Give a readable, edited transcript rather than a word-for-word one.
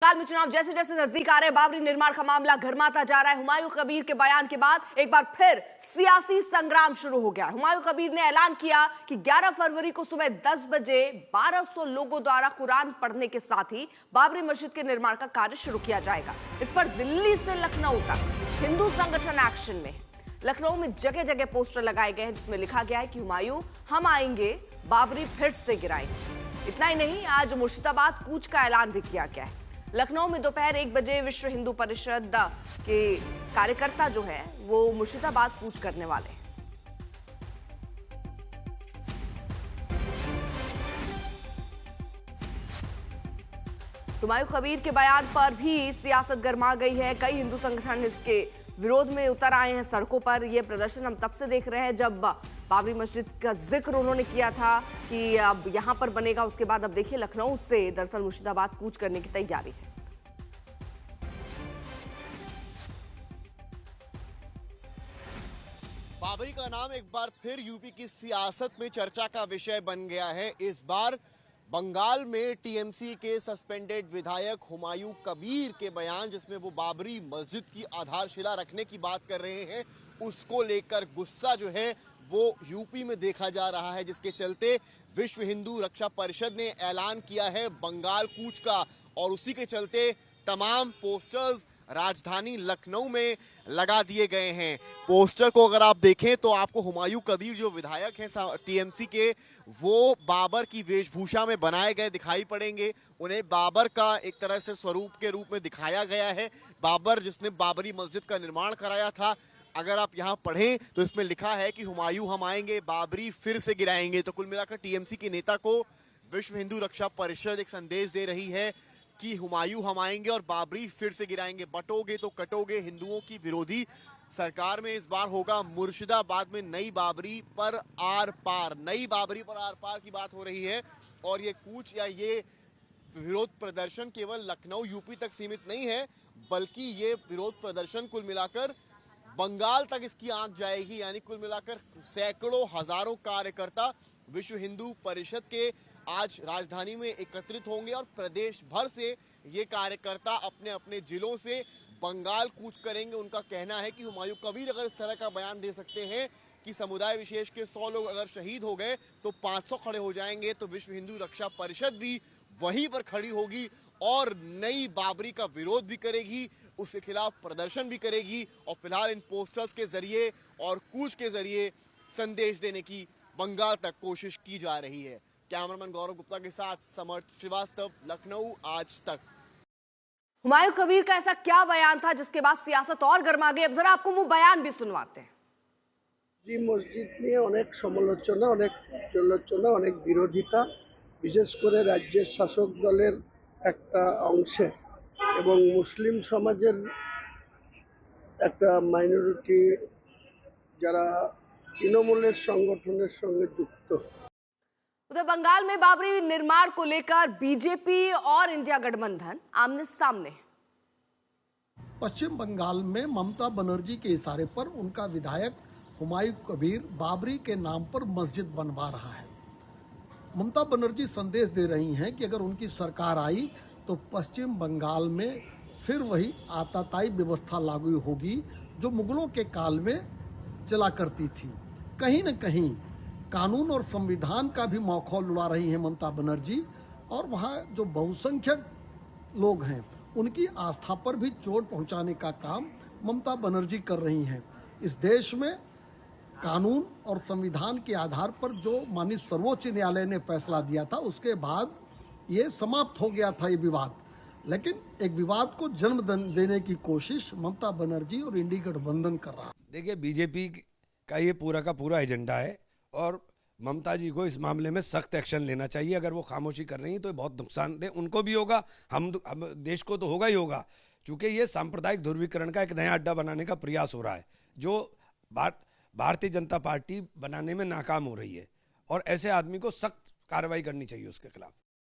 बंगाल में चुनाव जैसे जैसे नजदीक आ रहे हैं, बाबरी निर्माण का मामला गरमाता जा रहा है। हुमायूं कबीर के बयान के बाद एक बार फिर सियासी संग्राम शुरू हो गया। हुमायूं कबीर ने ऐलान किया कि 11 फरवरी को सुबह 10 बजे 1200 लोगों द्वारा कुरान पढ़ने के साथ ही बाबरी मस्जिद के निर्माण का कार्य शुरू किया जाएगा। इस पर दिल्ली से लखनऊ तक हिंदू संगठन एक्शन में। लखनऊ में जगह जगह पोस्टर लगाए गए हैं जिसमें लिखा गया है कि हुमायूं हम आएंगे, बाबरी फिर से गिराएंगे। इतना ही नहीं, आज मुर्शिदाबाद कूच का ऐलान भी किया गया है। लखनऊ में दोपहर 1 बजे विश्व हिंदू परिषद के कार्यकर्ता जो है वो मुर्शिदाबाद कूच करने वाले हैं। हुमायूं कबीर के बयान पर भी सियासत गर्मा गई है। कई हिंदू संगठन इसके विरोध में उतर आए हैं सड़कों पर। यह प्रदर्शन हम तब से देख रहे हैं जब बाबरी मस्जिद का जिक्र उन्होंने किया था कि अब यहां पर बनेगा। उसके बाद अब देखिए लखनऊ से दरअसल मुर्शिदाबाद कूच करने की तैयारी है। बाबरी का नाम एक बार फिर यूपी की सियासत में चर्चा का विषय बन गया है। इस बार बंगाल में टीएमसी के सस्पेंडेड विधायक हुमायूं कबीर के बयान, जिसमें वो बाबरी मस्जिद की आधारशिला रखने की बात कर रहे हैं, उसको लेकर गुस्सा जो है वो यूपी में देखा जा रहा है, जिसके चलते विश्व हिंदू रक्षा परिषद ने ऐलान किया है बंगाल कूच का। और उसी के चलते तमाम पोस्टर्स राजधानी लखनऊ में लगा दिए गए हैं। पोस्टर को अगर आप देखें तो आपको हुमायूं कबीर जो विधायक हैं टीएमसी के, वो बाबर की वेशभूषा में बनाए गए दिखाई पड़ेंगे। उन्हें बाबर का एक तरह से स्वरूप के रूप में दिखाया गया है। बाबर जिसने बाबरी मस्जिद का निर्माण कराया था। अगर आप यहाँ पढ़ें तो इसमें लिखा है कि हुमायूं हम आएंगे, बाबरी फिर से गिराएंगे। तो कुल मिलाकर टीएमसी के नेता को विश्व हिंदू रक्षा परिषद एक संदेश दे रही है कि हुमायूं हम आएंगे और बाबरी फिर से गिराएंगे। बटोगे तो कटोगे हिंदुओं की विरोधी सरकार में इस बार होगा मुर्शिदाबाद में नई बाबरी पर आर पार। नई बाबरी पर आर पार की बात हो रही है। और ये कूच या ये विरोध प्रदर्शन केवल लखनऊ यूपी तक सीमित नहीं है, बल्कि ये विरोध प्रदर्शन कुल मिलाकर बंगाल तक इसकी आंख जाएगी। यानी कुल मिलाकर सैकड़ों हजारों कार्यकर्ता विश्व हिंदू परिषद के आज राजधानी में एकत्रित होंगे और प्रदेश भर से ये कार्यकर्ता अपने अपने जिलों से बंगाल कूच करेंगे। उनका कहना है कि हुमायूं कबीर अगर इस तरह का बयान दे सकते हैं कि समुदाय विशेष के 100 लोग अगर शहीद हो गए तो 500 खड़े हो जाएंगे, तो विश्व हिंदू रक्षा परिषद भी वहीं पर खड़ी होगी और नई बाबरी का विरोध भी करेगी, उसके खिलाफ प्रदर्शन भी करेगी। और फिलहाल इन पोस्टर्स के जरिए और कूच के जरिए संदेश देने की बंगाल तक कोशिश की जा रही है। कैमरामैन गौरव गुप्ता के साथ समर्थ श्रीवास्तव, लखनऊ, आज तक। हुमायूं कबीर का ऐसा क्या बयान था जिसके बाद सियासत और गर्मा गई? अब जरा आपको वो बयान भी सुनवाते हैं। जी, मस्जिद নিয়ে অনেক সমালোচনা, অনেক আলোচনা, অনেক বিরোধিতা, বিশেষ করে রাজ্যের শাসক দলের একটা অংশে এবং মুসলিম সমাজের একটা মাইনরিটি যারা তৃণমূলের সংগঠনের সঙ্গে যুক্ত। उधर बंगाल में बाबरी निर्माण को लेकर बीजेपी और इंडिया गठबंधन आमने सामने। पश्चिम बंगाल में ममता बनर्जी के इशारे पर उनका विधायक हुमायूं कबीर बाबरी के नाम पर मस्जिद बनवा रहा है। ममता बनर्जी संदेश दे रही हैं कि अगर उनकी सरकार आई तो पश्चिम बंगाल में फिर वही आताताई व्यवस्था लागू होगी जो मुगलों के काल में चला करती थी। कहीं न कहीं कानून और संविधान का भी मौखौल उड़ा रही हैं ममता बनर्जी। और वहाँ जो बहुसंख्यक लोग हैं उनकी आस्था पर भी चोट पहुँचाने का काम ममता बनर्जी कर रही हैं। इस देश में कानून और संविधान के आधार पर जो माननीय सर्वोच्च न्यायालय ने फैसला दिया था उसके बाद ये समाप्त हो गया था ये विवाद। लेकिन एक विवाद को जन्म देने की कोशिश ममता बनर्जी और इंडी गठबंधन कर रहा है। देखिए, बीजेपी का ये पूरा का पूरा एजेंडा है और ममता जी को इस मामले में सख्त एक्शन लेना चाहिए। अगर वो खामोशी कर रही हैं तो बहुत नुकसानदेह उनको भी होगा, हम देश को तो होगा ही होगा। चूंकि ये सांप्रदायिक ध्रुवीकरण का एक नया अड्डा बनाने का प्रयास हो रहा है जो भारतीय जनता पार्टी बनाने में नाकाम हो रही है और ऐसे आदमी को सख्त कार्रवाई करनी चाहिए उसके खिलाफ।